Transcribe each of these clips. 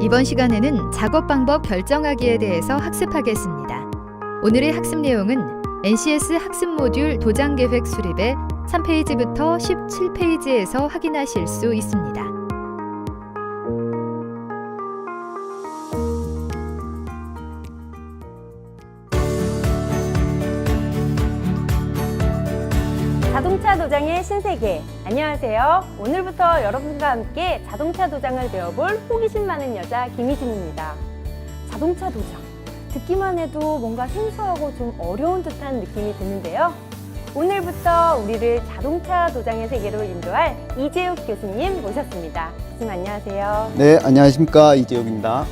이번 시간에는 작업 방법 결정하기에 대해서 학습하겠습니다. 오늘의 학습 내용은 NCS 학습 모듈 도장 계획 수립의 3페이지부터 17페이지에서 확인하실 수 있습니다. 자동차 도장의 신세계. 안녕하세요. 오늘부터 여러분과 함께 자동차 도장을 배워볼 호기심 많은 여자 김희진입니다. 자동차 도장. 듣기만 해도 뭔가 생소하고 좀 어려운 듯한 느낌이 드는데요. 오늘부터 우리를 자동차 도장의 세계로 인도할 이재욱 교수님 모셨습니다. 교수님 안녕하세요. 네, 안녕하십니까. 이재욱입니다.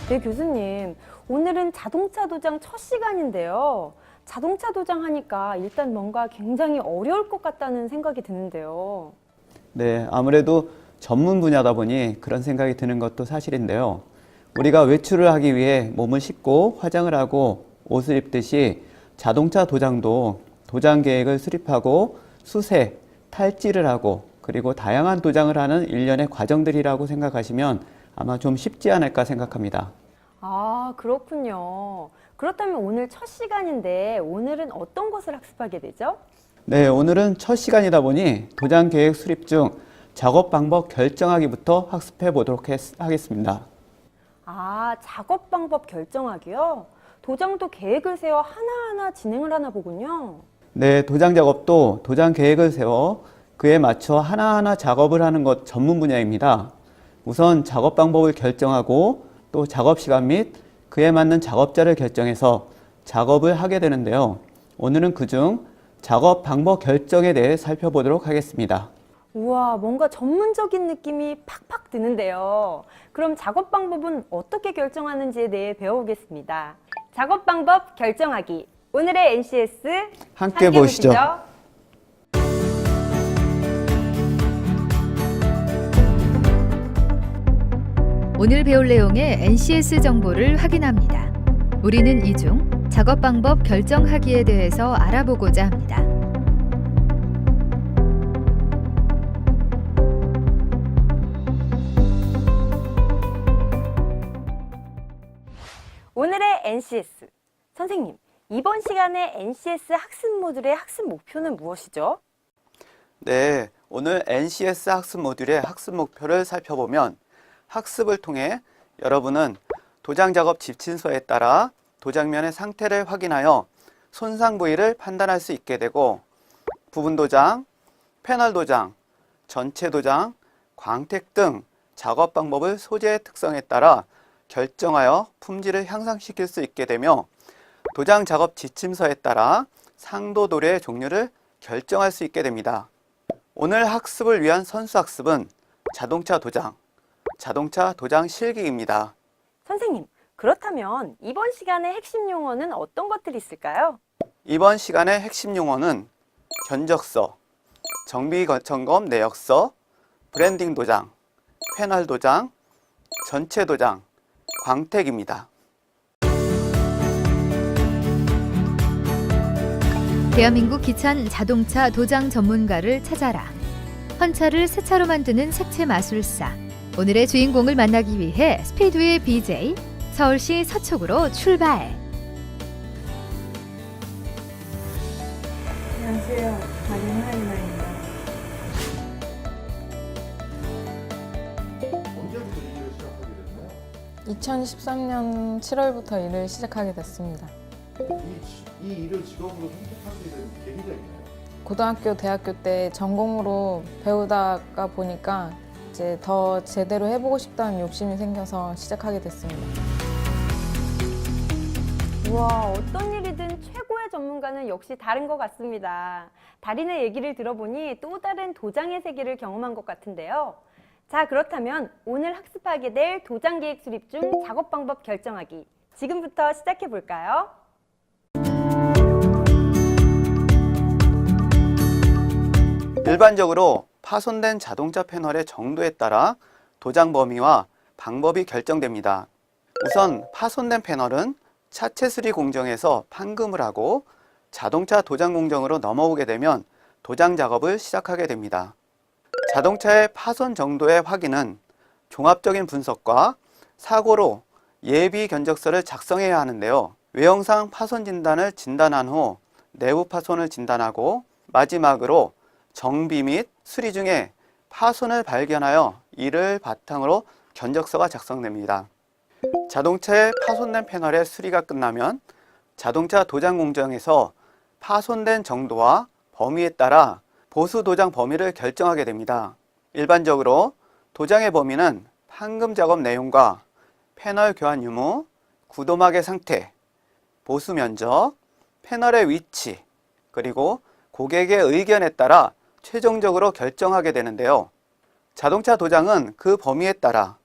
네, 교수님. 오늘은 자동차 도장 첫 시간인데요. 자동차 도장 하니까 일단 뭔가 굉장히 어려울 것 같다는 생각이 드는데요. 네, 아무래도 전문 분야다 보니 그런 생각이 드는 것도 사실인데요. 우리가 외출을 하기 위해 몸을 씻고 화장을 하고 옷을 입듯이 자동차 도장도 도장 계획을 수립하고 수세, 탈지를 하고 그리고 다양한 도장을 하는 일련의 과정들이라고 생각하시면 아마 좀 쉽지 않을까 생각합니다. 아, 그렇군요. 그렇다면 오늘 첫 시간인데 오늘은 어떤 것을 학습하게 되죠? 네, 오늘은 첫 시간이다 보니 도장 계획 수립 중 작업 방법 결정하기부터 학습해 보도록 하겠습니다. 아, 작업 방법 결정하기요? 도장도 계획을 세워 하나하나 진행을 하나 보군요. 네, 도장 작업도 도장 계획을 세워 그에 맞춰 하나하나 작업을 하는 것 전문 분야입니다. 우선 작업 방법을 결정하고 또 작업 시간 및 그에 맞는 작업자를 결정해서 작업을 하게 되는데요. 오늘은 그중 작업 방법 결정에 대해 살펴보도록 하겠습니다. 우와, 뭔가 전문적인 느낌이 팍팍 드는데요. 그럼 작업 방법은 어떻게 결정하는지에 대해 배워보겠습니다. 작업 방법 결정하기. 오늘의 NCS 함께 보시죠. 오늘 배울 내용의 NCS 정보를 확인합니다. 우리는 이 중 작업 방법 결정하기에 대해서 알아보고자 합니다. 오늘의 NCS. 선생님, 이번 시간에 NCS 학습 모듈의 학습 목표는 무엇이죠? 네, 오늘 NCS 학습 모듈의 학습 목표를 살펴보면 학습을 통해 여러분은 도장 작업 지침서에 따라 도장면의 상태를 확인하여 손상 부위를 판단할 수 있게 되고 부분 도장, 패널 도장, 전체 도장, 광택 등 작업 방법을 소재의 특성에 따라 결정하여 품질을 향상시킬 수 있게 되며 도장 작업 지침서에 따라 상도 도료의 종류를 결정할 수 있게 됩니다. 오늘 학습을 위한 선수 학습은 자동차 도장 실기입니다. 선생님, 그렇다면 이번 시간의 핵심 용어는 어떤 것들이 있을까요? 이번 시간의 핵심 용어는 견적서, 정비 점검 내역서, 브랜딩 도장, 패널 도장, 전체 도장, 광택입니다. 대한민국 기찬 자동차 도장 전문가를 찾아라. 헌차를 새 차로 만드는 색채 마술사. 오늘의 주인공을 만나기 위해 스피드웨이 BJ 서울시 서초구로 출발. 안녕하세요. 마린하이마입니다. 언제부터 일을 시작하게 됐나요? 2013년 7월부터 일을 시작하게 됐습니다. 이 일을 직업으로 선택하게 된 계기가 있나요? 고등학교, 대학교 때 전공으로 배우다가 보니까 이제 더 제대로 해보고 싶다는 욕심이 생겨서 시작하게 됐습니다. 우와, 어떤 일이든 최고의 전문가는 역시 다른 것 같습니다. 달인의 얘기를 들어보니 또 다른 도장의 세계를 경험한 것 같은데요. 자, 그렇다면 오늘 학습하게 될 도장 계획 수립 중 작업 방법 결정하기. 지금부터 시작해 볼까요? 일반적으로 파손된 자동차 패널의 정도에 따라 도장 범위와 방법이 결정됩니다. 우선 파손된 패널은 차체 수리 공정에서 판금을 하고 자동차 도장 공정으로 넘어오게 되면 도장 작업을 시작하게 됩니다. 자동차의 파손 정도의 확인은 종합적인 분석과 사고로 예비 견적서를 작성해야 하는데요. 외형상 파손 진단을 진단한 후 내부 파손을 진단하고 마지막으로 정비 및 수리 중에 파손을 발견하여 이를 바탕으로 견적서가 작성됩니다. 자동차의 파손된 패널의 수리가 끝나면 자동차 도장 공정에서 파손된 정도와 범위에 따라 보수 도장 범위를 결정하게 됩니다. 일반적으로 도장의 범위는 판금 작업 내용과 패널 교환 유무, 구도막의 상태, 보수 면적, 패널의 위치, 그리고 고객의 의견에 따라 최종적으로 결정하게 되는데요. 자동차 도장은 그 범위에 따라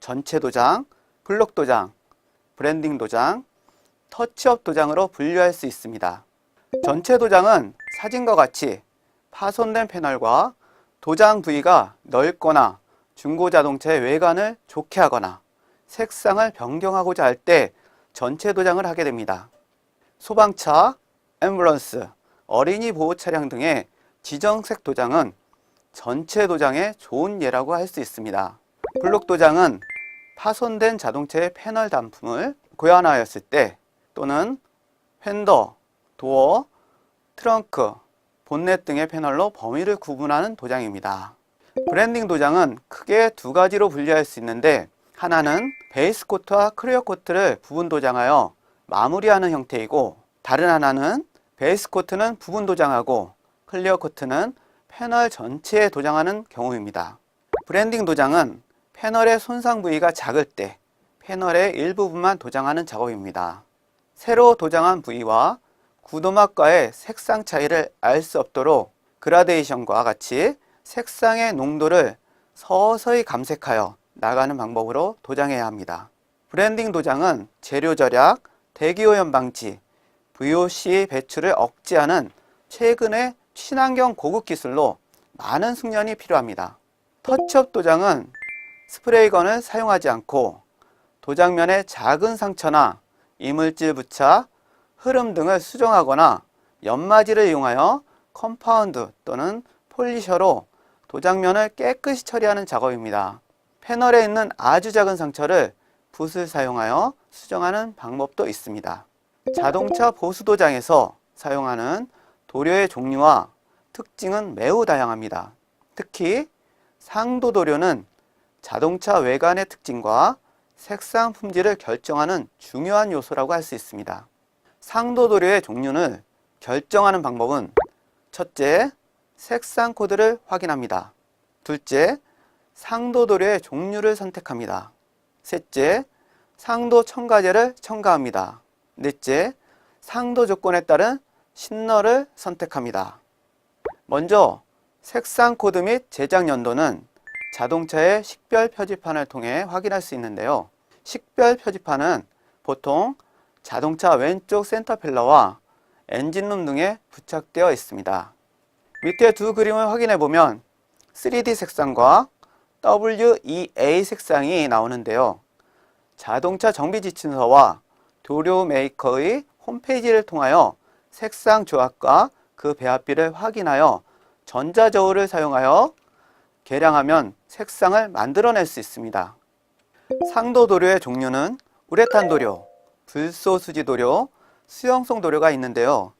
전체 도장, 블록 도장, 브랜딩 도장, 터치업 도장으로 분류할 수 있습니다. 전체 도장은 사진과 같이 파손된 패널과 도장 부위가 넓거나 중고 자동차의 외관을 좋게 하거나 색상을 변경하고자 할 때 전체 도장을 하게 됩니다. 소방차, 앰뷸런스, 어린이 보호 차량 등의 지정색 도장은 전체 도장의 좋은 예라고 할 수 있습니다. 블록 도장은 파손된 자동차의 패널 단품을 교환하였을 때 또는 휀더, 도어, 트렁크, 본넷 등의 패널로 범위를 구분하는 도장입니다. 브랜딩 도장은 크게 두 가지로 분류할 수 있는데 하나는 베이스 코트와 클리어 코트를 부분 도장하여 마무리하는 형태이고 다른 하나는 베이스 코트는 부분 도장하고 클리어 코트는 패널 전체에 도장하는 경우입니다. 브랜딩 도장은 패널의 손상 부위가 작을 때 패널의 일부분만 도장하는 작업입니다. 새로 도장한 부위와 구도막과의 색상 차이를 알 수 없도록 그라데이션과 같이 색상의 농도를 서서히 감색하여 나가는 방법으로 도장해야 합니다. 브랜딩 도장은 재료 절약, 대기오염 방지, VOC 배출을 억제하는 최근의 친환경 고급 기술로 많은 숙련이 필요합니다. 터치업 도장은 스프레이건을 사용하지 않고 도장면에 작은 상처나 이물질 부착, 흐름 등을 수정하거나 연마지를 이용하여 컴파운드 또는 폴리셔로 도장면을 깨끗이 처리하는 작업입니다. 패널에 있는 아주 작은 상처를 붓을 사용하여 수정하는 방법도 있습니다. 자동차 보수 도장에서 사용하는 도료의 종류와 특징은 매우 다양합니다. 특히 상도 도료는 자동차 외관의 특징과 색상 품질을 결정하는 중요한 요소라고 할 수 있습니다. 상도 도료의 종류를 결정하는 방법은 첫째, 색상 코드를 확인합니다. 둘째, 상도 도료의 종류를 선택합니다. 셋째, 상도 첨가제를 첨가합니다. 넷째, 상도 조건에 따른 신너를 선택합니다. 먼저 색상 코드 및 제작 연도는 자동차의 식별 표지판을 통해 확인할 수 있는데요. 식별 표지판은 보통 자동차 왼쪽 센터 필러와 엔진룸 등에 부착되어 있습니다. 밑에 두 그림을 확인해 보면 3D 색상과 WEA 색상이 나오는데요. 자동차 정비 지침서와 도료 메이커의 홈페이지를 통하여 색상 조합과 그 배합비를 확인하여 전자저울을 사용하여 계량하면 색상을 만들어낼 수 있습니다. 상도 도료의 종류는 우레탄 도료, 불소수지 도료, 수용성 도료가 있는데요.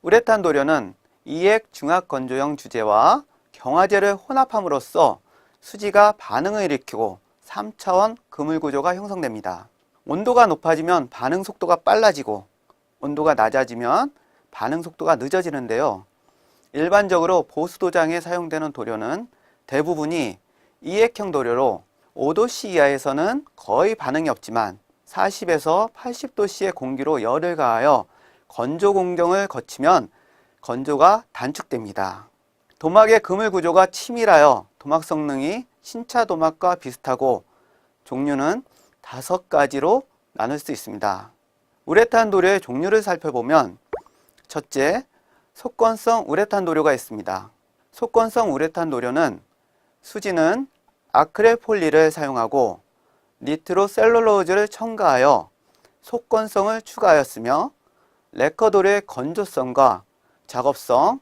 우레탄 도료는 이액 중압 건조형 주재와 경화제를 혼합함으로써 수지가 반응을 일으키고 3차원 그물 구조가 형성됩니다. 온도가 높아지면 반응 속도가 빨라지고 온도가 낮아지면 반응 속도가 늦어지는데요. 일반적으로 보수 도장에 사용되는 도료는 대부분이 이액형 도료로 5도씨 이하에서는 거의 반응이 없지만 40에서 80도씨의 공기로 열을 가하여 건조 공정을 거치면 건조가 단축됩니다. 도막의 그물 구조가 치밀하여 도막 성능이 신차 도막과 비슷하고 종류는 5가지로 나눌 수 있습니다. 우레탄 도료의 종류를 살펴보면 첫째, 속건성 우레탄 도료가 있습니다. 속건성 우레탄 도료는 수지는 아크릴폴리를 사용하고 니트로셀룰로즈를 첨가하여 속건성을 추가하였으며 레커 도료의 건조성과 작업성,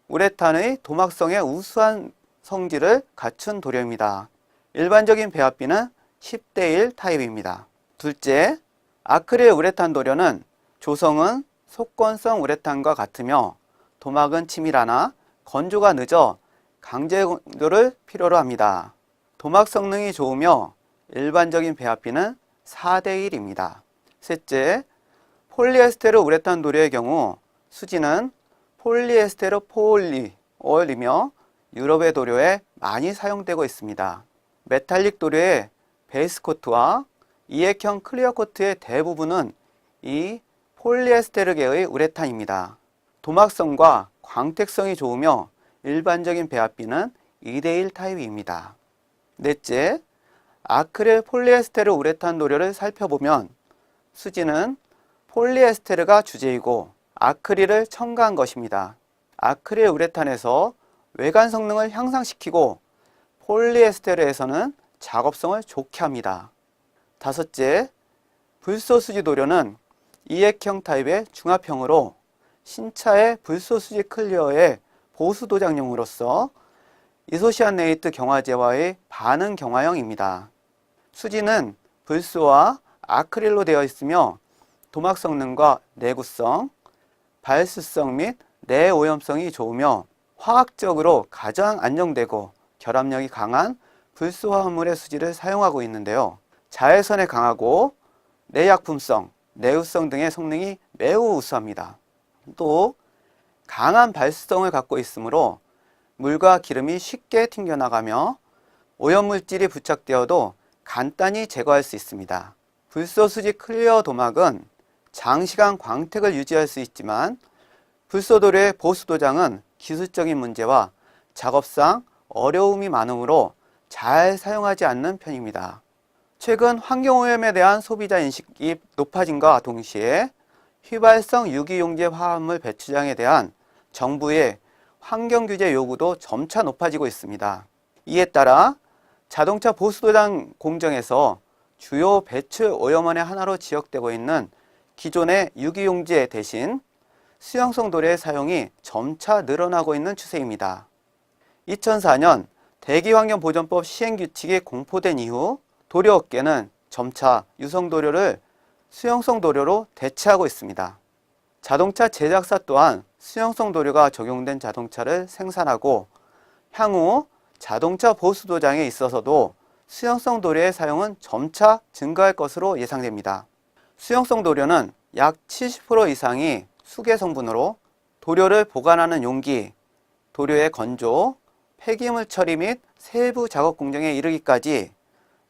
우레탄의 도막성의 우수한 성질을 갖춘 도료입니다. 일반적인 배합비는 10대1 타입입니다. 둘째, 아크릴 우레탄 도료는 조성은 속건성 우레탄과 같으며 도막은 치밀하나 건조가 늦어 강제 건조를 필요로 합니다. 도막 성능이 좋으며 일반적인 배합비는 4대1입니다. 셋째, 폴리에스테르 우레탄 도료의 경우 수지는 폴리에스테르 폴리올이며 유럽의 도료에 많이 사용되고 있습니다. 메탈릭 도료의 베이스 코트와 이액형 클리어 코트의 대부분은 이 폴리에스테르계의 우레탄입니다. 도막성과 광택성이 좋으며 일반적인 배합비는 2대1 타입입니다. 넷째, 아크릴 폴리에스테르 우레탄 도료를 살펴보면 수지는 폴리에스테르가 주재이고 아크릴을 첨가한 것입니다. 아크릴 우레탄에서 외관 성능을 향상시키고 폴리에스테르에서는 작업성을 좋게 합니다. 다섯째, 불소수지 도료는 이액형 타입의 중합형으로 신차의 불소수지 클리어의 보수 도장용으로서 이소시아네이트 경화제와의 반응 경화형입니다. 수지는 불소와 아크릴로 되어 있으며 도막 성능과 내구성, 발수성 및 내오염성이 좋으며 화학적으로 가장 안정되고 결합력이 강한 불소 화합물의 수지를 사용하고 있는데요. 자외선에 강하고 내약품성, 내우성 등의 성능이 매우 우수합니다. 또 강한 발수성을 갖고 있으므로 물과 기름이 쉽게 튕겨나가며 오염물질이 부착되어도 간단히 제거할 수 있습니다. 불소수지 클리어 도막은 장시간 광택을 유지할 수 있지만 불소도료의 보수도장은 기술적인 문제와 작업상 어려움이 많으므로 잘 사용하지 않는 편입니다. 최근 환경오염에 대한 소비자 인식이 높아짐과 동시에 휘발성 유기용제 화합물 배출량에 대한 정부의 환경규제 요구도 점차 높아지고 있습니다. 이에 따라 자동차 보수도장 공정에서 주요 배출 오염원의 하나로 지역되고 있는 기존의 유기용제 대신 수용성 도료의 사용이 점차 늘어나고 있는 추세입니다. 2004년 대기환경보전법 시행규칙이 공포된 이후 도료업계는 점차 유성도료를 수용성 도료로 대체하고 있습니다. 자동차 제작사 또한 수용성 도료가 적용된 자동차를 생산하고 향후 자동차 보수도장에 있어서도 수용성 도료의 사용은 점차 증가할 것으로 예상됩니다. 수용성 도료는 약 70% 이상이 수계 성분으로 도료를 보관하는 용기, 도료의 건조, 폐기물 처리 및 세부 작업 공정에 이르기까지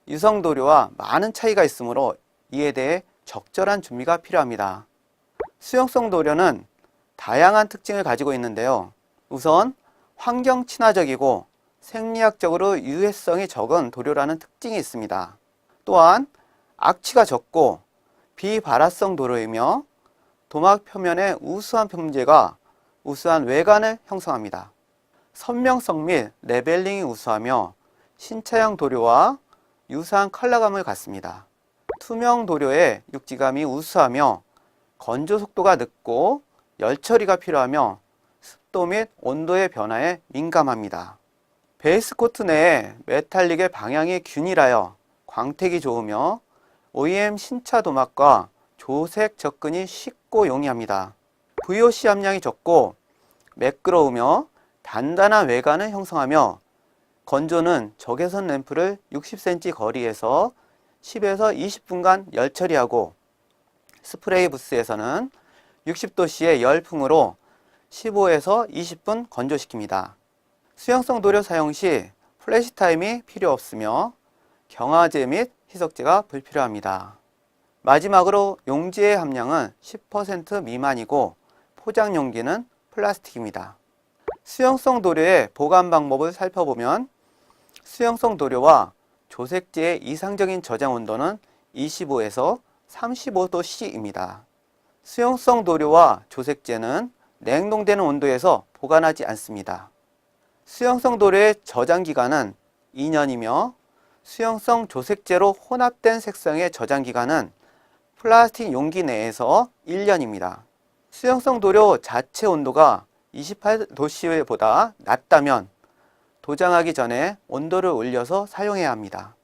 유성 도료와 많은 차이가 있으므로 이에 대해 적절한 준비가 필요합니다. 수용성 도료는 다양한 특징을 가지고 있는데요. 우선 환경 친화적이고 생리학적으로 유해성이 적은 도료라는 특징이 있습니다. 또한 악취가 적고 비발화성 도료이며 도막 표면의 우수한 품질과 우수한 외관을 형성합니다. 선명성 및 레벨링이 우수하며 신차형 도료와 유사한 컬러감을 갖습니다. 투명 도료의 육지감이 우수하며 건조 속도가 늦고 열 처리가 필요하며 습도 및 온도의 변화에 민감합니다. 베이스 코트 내에 메탈릭의 방향이 균일하여 광택이 좋으며 OEM 신차 도막과 조색 접근이 쉽고 용이합니다. VOC 함량이 적고 매끄러우며 단단한 외관을 형성하며 건조는 적외선 램프를 60cm 거리에서 10에서 20분간 열 처리하고 스프레이 부스에서는 60도씨의 열풍으로 15에서 20분 건조시킵니다. 수용성 도료 사용 시 플래시 타임이 필요 없으며 경화제 및 희석제가 불필요합니다. 마지막으로 용지의 함량은 10% 미만이고 포장 용기는 플라스틱입니다. 수용성 도료의 보관 방법을 살펴보면 수용성 도료와 조색제의 이상적인 저장 온도는 25에서 35도씨입니다. 수용성 도료와 조색제는 냉동되는 온도에서 보관하지 않습니다. 수용성 도료의 저장 기간은 2년이며 수용성 조색제로 혼합된 색상의 저장 기간은 플라스틱 용기 내에서 1년입니다. 수용성 도료 자체 온도가 28도씨보다 낮다면 도장하기 전에 온도를 올려서 사용해야 합니다.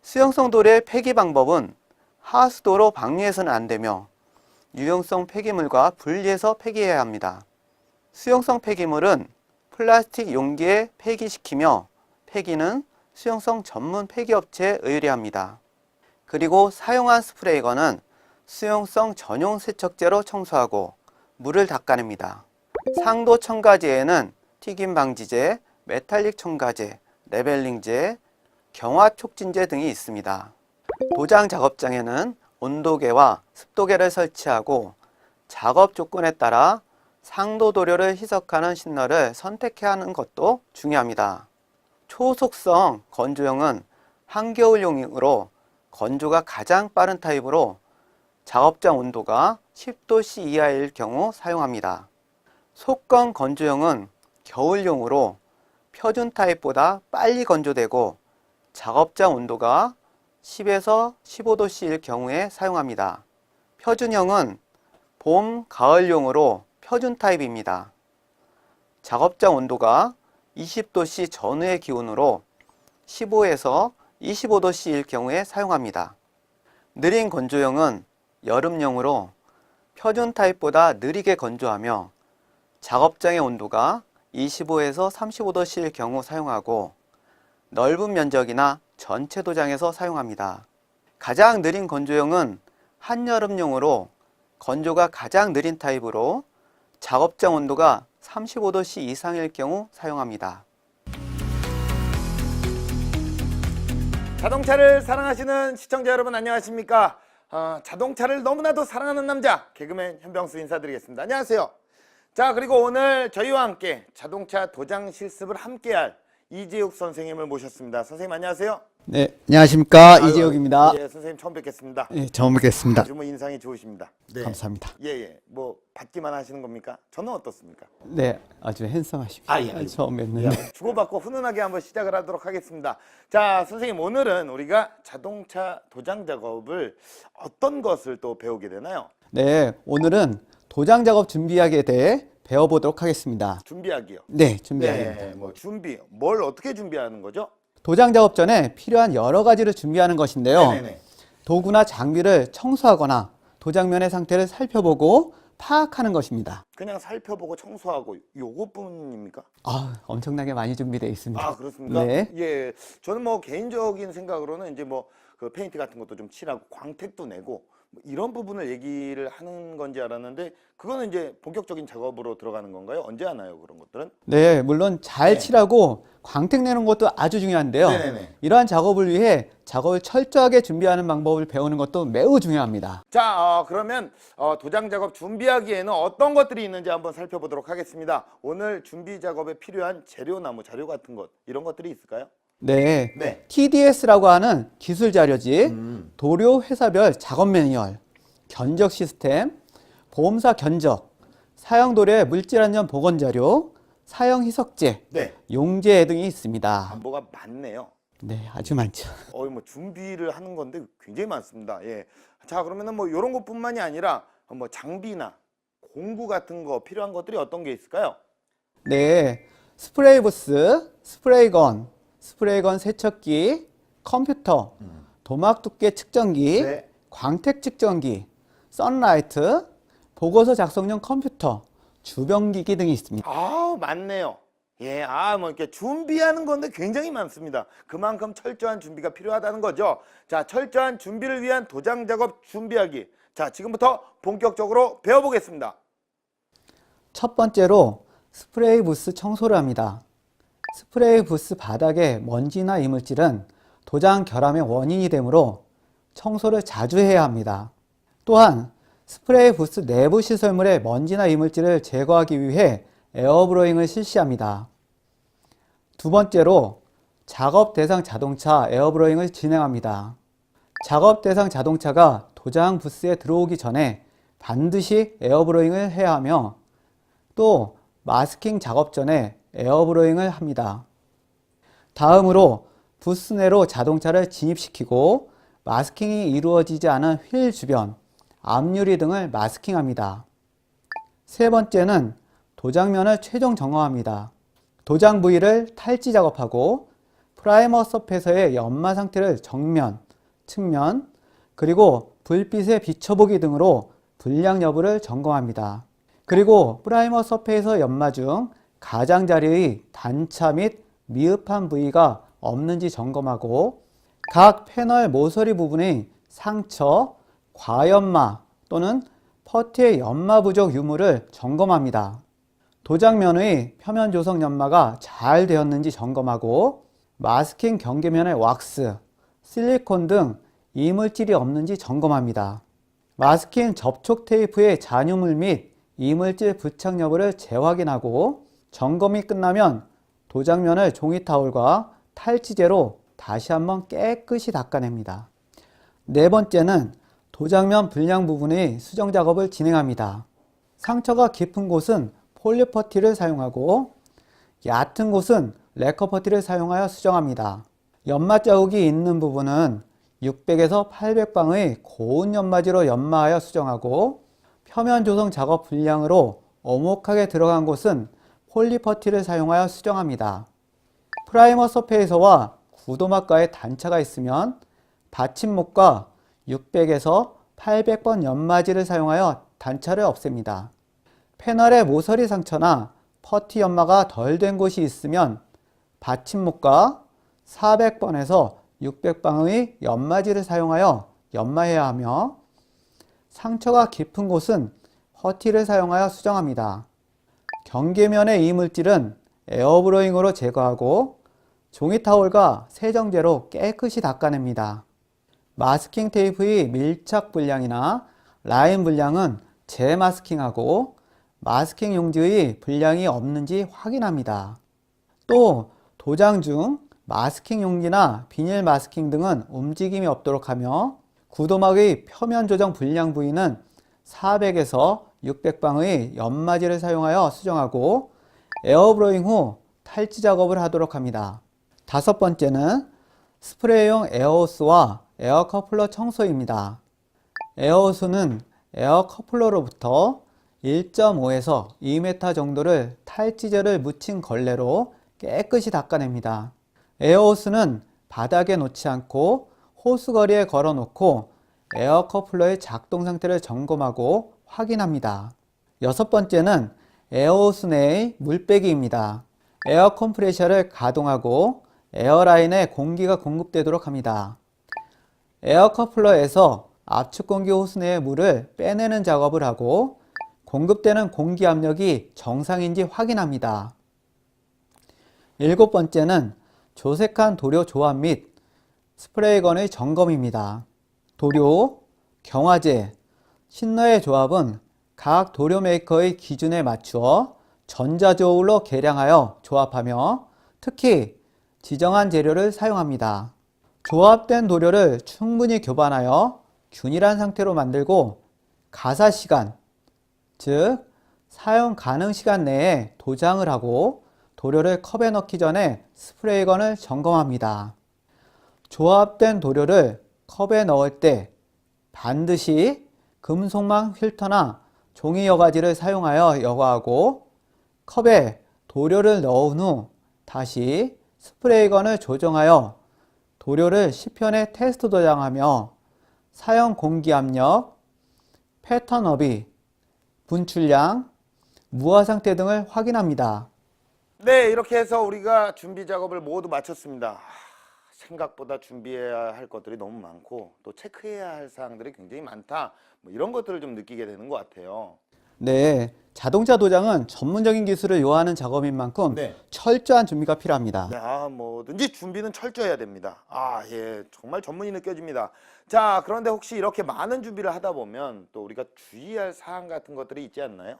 수용성 도료의 폐기 방법은 하수도로 방류해서는 안 되며 유용성 폐기물과 분리해서 폐기해야 합니다. 수용성 폐기물은 플라스틱 용기에 폐기시키며 폐기는 수용성 전문 폐기업체에 의뢰합니다. 그리고 사용한 스프레이건은 수용성 전용 세척제로 청소하고 물을 닦아냅니다. 상도 첨가제에는 튀김 방지제, 메탈릭 첨가제, 레벨링제, 경화 촉진제 등이 있습니다. 도장 작업장에는 온도계와 습도계를 설치하고 작업 조건에 따라 상도 도료를 희석하는 신너를 선택해야 하는 것도 중요합니다. 초속성 건조용은 한겨울용이므로 건조가 가장 빠른 타입으로 작업장 온도가 10도씨 이하일 경우 사용합니다. 속건 건조용은 겨울용으로 표준 타입보다 빨리 건조되고 작업장 온도가 10에서 15도씨일 경우에 사용합니다. 표준형은 봄, 가을용으로 표준 타입입니다. 작업장 온도가 20도씨 전후의 기온으로 15에서 25도씨일 경우에 사용합니다. 느린 건조용은 여름용으로 표준 타입보다 느리게 건조하며 작업장의 온도가 25에서 35도씨일 경우 사용하고 넓은 면적이나 전체 도장에서 사용합니다. 가장 느린 건조용은 한여름용으로 건조가 가장 느린 타입으로 작업장 온도가 35도씨 이상일 경우 사용합니다. 자동차를 사랑하시는 시청자 여러분 안녕하십니까? 자동차를 너무나도 사랑하는 남자 개그맨 현병수 인사드리겠습니다. 안녕하세요. 자, 그리고 오늘 저희와 함께 자동차 도장 실습을 함께할 이재욱 선생님을 모셨습니다. 선생님 안녕하세요. 네, 안녕하십니까. 이재욱입니다. 예, 선생님 처음 뵙겠습니다. 네, 처음 뵙겠습니다. 아주 뭐 인상이 좋으십니다. 네. 감사합니다. 예. 뭐 받기만 하시는 겁니까? 저는 어떻습니까? 네, 아주 핸섬하십니다. 예. 처음 뵙는데. 주고받고 훈훈하게 한번 시작을 하도록 하겠습니다. 자, 선생님 오늘은 우리가 자동차 도장 작업을 어떤 것을 또 배우게 되나요? 네, 오늘은 도장 작업 준비하기에 대해 배워보도록 하겠습니다. 준비하기요. 네, 준비하기입니다. 네, 뭐 준비. 뭘 어떻게 준비하는 거죠? 도장 작업 전에 필요한 여러 가지를 준비하는 것인데요. 네네네. 도구나 장비를 청소하거나 도장면의 상태를 살펴보고 파악하는 것입니다. 그냥 살펴보고 청소하고 요것뿐입니까? 엄청나게 많이 준비되어 있습니다. 아, 그렇습니까? 네. 예. 저는 뭐 개인적인 생각으로는 이제 뭐 그 페인트 같은 것도 좀 칠하고 광택도 내고 뭐 이런 부분을 얘기를 하는 건지 알았는데 그거는 이제 본격적인 작업으로 들어가는 건가요? 언제 하나요? 그런 것들은? 네, 물론 잘 칠하고 광택 내는 것도 아주 중요한데요. 네네네. 이러한 작업을 위해 작업을 철저하게 준비하는 방법을 배우는 것도 매우 중요합니다. 자, 그러면 도장 작업 준비하기에는 어떤 것들이 있는지 한번 살펴보도록 하겠습니다. 오늘 준비 작업에 필요한 재료나 뭐 자료 같은 것 이런 것들이 있을까요? 네, 네. TDS라고 하는 기술 자료지, 도료 회사별 작업 매뉴얼, 견적 시스템, 보험사 견적, 사용 도료의 물질 안전 보건 자료, 사용 희석제, 네. 용제 등이 있습니다. 뭐가 많네요. 네, 아주 많죠. 뭐 준비를 하는 건데 굉장히 많습니다. 예. 자, 그러면은 뭐 이런 것뿐만이 아니라 뭐 장비나 공구 같은 거 필요한 것들이 어떤 게 있을까요? 네, 스프레이 부스, 스프레이건 세척기, 컴퓨터, 도막 두께 측정기, 네. 광택 측정기, 선라이트, 보고서 작성용 컴퓨터, 주변기기 등이 있습니다. 많네요. 예, 뭐 이렇게 준비하는 건데 굉장히 많습니다. 그만큼 철저한 준비가 필요하다는 거죠. 자, 철저한 준비를 위한 도장 작업 준비하기. 자, 지금부터 본격적으로 배워보겠습니다. 첫 번째로 스프레이 부스 청소를 합니다. 스프레이 부스 바닥에 먼지나 이물질은 도장 결함의 원인이 되므로 청소를 자주 해야 합니다. 또한 스프레이 부스 내부 시설물의 먼지나 이물질을 제거하기 위해 에어브로잉을 실시합니다. 두 번째로 작업 대상 자동차 에어브로잉을 진행합니다. 작업 대상 자동차가 도장 부스에 들어오기 전에 반드시 에어브로잉을 해야 하며 또 마스킹 작업 전에 에어브로잉을 합니다. 다음으로 부스 내로 자동차를 진입시키고 마스킹이 이루어지지 않은 휠 주변, 앞유리 등을 마스킹합니다. 세 번째는 도장면을 최종 점검합니다. 도장 부위를 탈지 작업하고 프라이머 서페이서의 연마 상태를 정면, 측면, 그리고 불빛에 비춰보기 등으로 불량 여부를 점검합니다. 그리고 프라이머 서페이서 연마 중 가장자리의 단차 및 미흡한 부위가 없는지 점검하고 각 패널 모서리 부분의 상처, 과연마 또는 퍼티의 연마 부족 유무를 점검합니다. 도장면의 표면 조성 연마가 잘 되었는지 점검하고 마스킹 경계면의 왁스, 실리콘 등 이물질이 없는지 점검합니다. 마스킹 접촉 테이프의 잔유물 및 이물질 부착 여부를 재확인하고 점검이 끝나면 도장면을 종이 타올과 탈지제로 다시 한번 깨끗이 닦아냅니다. 네 번째는 도장면 불량 부분의 수정 작업을 진행합니다. 상처가 깊은 곳은 폴리퍼티를 사용하고 얕은 곳은 레커퍼티를 사용하여 수정합니다. 연마 자국이 있는 부분은 600에서 800방의 고운 연마지로 연마하여 수정하고 표면 조성 작업 분량으로 오목하게 들어간 곳은 폴리퍼티를 사용하여 수정합니다. 프라이머 서페이서와 구도막과의 단차가 있으면 받침목과 600에서 800번 연마지를 사용하여 단차를 없앱니다. 패널의 모서리 상처나 퍼티 연마가 덜 된 곳이 있으면 받침목과 400번에서 600방의 연마지를 사용하여 연마해야 하며 상처가 깊은 곳은 퍼티를 사용하여 수정합니다. 경계면의 이물질은 에어브로잉으로 제거하고 종이 타올과 세정제로 깨끗이 닦아냅니다. 마스킹 테이프의 밀착 불량이나 라인 불량은 재마스킹하고 마스킹 용지의 불량이 없는지 확인합니다. 또 도장 중 마스킹 용지나 비닐 마스킹 등은 움직임이 없도록 하며 구도막의 표면 조정 불량 부위는 400에서 600방의 연마지를 사용하여 수정하고 에어브로잉 후 탈지 작업을 하도록 합니다. 다섯 번째는 스프레이용 에어호스와 에어커플러 청소입니다. 에어호스는 에어커플러로부터 1.5에서 2m 정도를 탈지제를 묻힌 걸레로 깨끗이 닦아냅니다. 에어호스는 바닥에 놓지 않고 호스거리에 걸어 놓고 에어커플러의 작동 상태를 점검하고 확인합니다. 여섯 번째는 에어호스 내의 물빼기입니다. 에어 컴프레셔를 가동하고 에어라인에 공기가 공급되도록 합니다. 에어커플러에서 압축 공기 호스 내의 물을 빼내는 작업을 하고 공급되는 공기 압력이 정상인지 확인합니다. 일곱 번째는 조색한 도료 조합 및 스프레이건의 점검입니다. 도료, 경화제, 신너의 조합은 각 도료 메이커의 기준에 맞추어 전자저울로 계량하여 조합하며 특히 지정한 재료를 사용합니다. 조합된 도료를 충분히 교반하여 균일한 상태로 만들고 가사 시간, 즉 사용 가능 시간 내에 도장을 하고 도료를 컵에 넣기 전에 스프레이건을 점검합니다. 조합된 도료를 컵에 넣을 때 반드시 금속망 필터나 종이 여과지를 사용하여 여과하고 컵에 도료를 넣은 후 다시 스프레이건을 조정하여 도료를 시편에 테스트 도장하며 사용 공기 압력, 패턴 너비, 분출량, 무화 상태 등을 확인합니다. 네, 이렇게 해서 우리가 준비 작업을 모두 마쳤습니다. 생각보다 준비해야 할 것들이 너무 많고 또 체크해야 할 사항들이 굉장히 많다. 뭐 이런 것들을 좀 느끼게 되는 것 같아요. 네, 자동차 도장은 전문적인 기술을 요하는 작업인 만큼 네. 철저한 준비가 필요합니다. 뭐든지 준비는 철저해야 됩니다. 예, 정말 전문이 느껴집니다. 자, 그런데 혹시 이렇게 많은 준비를 하다 보면 또 우리가 주의할 사항 같은 것들이 있지 않나요?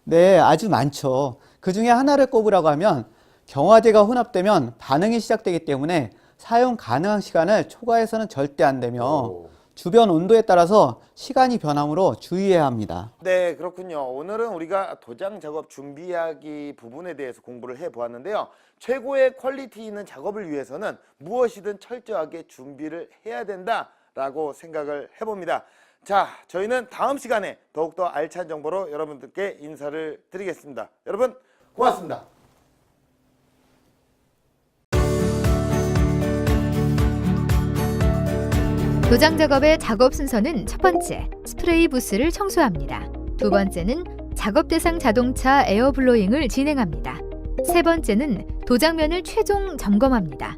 네, 아주 많죠. 그 중에 하나를 꼽으라고 하면 경화제가 혼합되면 반응이 시작되기 때문에 사용 가능한 시간을 초과해서는 절대 안 되며 주변 온도에 따라서 시간이 변함으로 주의해야 합니다. 네, 그렇군요. 오늘은 우리가 도장 작업 준비하기 부분에 대해서 공부를 해보았는데요. 최고의 퀄리티 있는 작업을 위해서는 무엇이든 철저하게 준비를 해야 된다라고 생각을 해봅니다. 자, 저희는 다음 시간에 더욱더 알찬 정보로 여러분들께 인사를 드리겠습니다. 여러분, 고맙습니다. 도장 작업의 작업 순서는 첫 번째, 스프레이 부스를 청소합니다. 두 번째는 작업 대상 자동차 에어블로잉을 진행합니다. 세 번째는 도장면을 최종 점검합니다.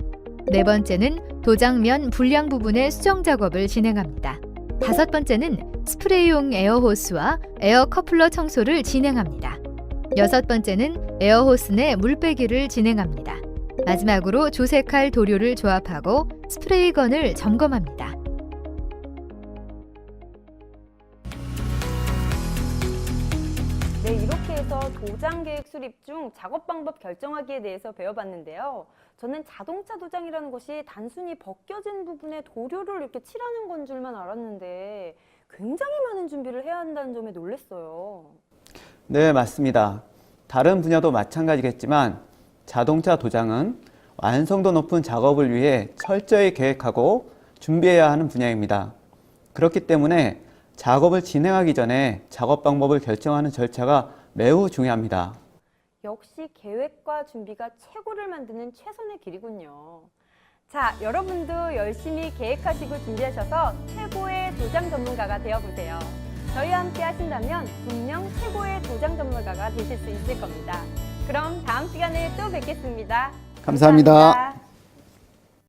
네 번째는 도장면 불량 부분의 수정 작업을 진행합니다. 다섯 번째는 스프레이용 에어호스와 에어커플러 청소를 진행합니다. 여섯 번째는 에어호스 내 물빼기를 진행합니다. 마지막으로 조색할 도료를 조합하고 스프레이건을 점검합니다. 네, 이렇게 해서 도장 계획 수립 중 작업 방법 결정하기에 대해서 배워봤는데요. 저는 자동차 도장이라는 것이 단순히 벗겨진 부분에 도료를 이렇게 칠하는 건 줄만 알았는데 굉장히 많은 준비를 해야 한다는 점에 놀랐어요. 네, 맞습니다. 다른 분야도 마찬가지겠지만 자동차 도장은 완성도 높은 작업을 위해 철저히 계획하고 준비해야 하는 분야입니다. 그렇기 때문에 작업을 진행하기 전에 작업 방법을 결정하는 절차가 매우 중요합니다. 역시 계획과 준비가 최고를 만드는 최선의 길이군요. 자, 여러분도 열심히 계획하시고 준비하셔서 최고의 도장 전문가가 되어보세요. 저희와 함께 하신다면 분명 최고의 도장 전문가가 되실 수 있을 겁니다. 그럼 다음 시간에 또 뵙겠습니다. 감사합니다.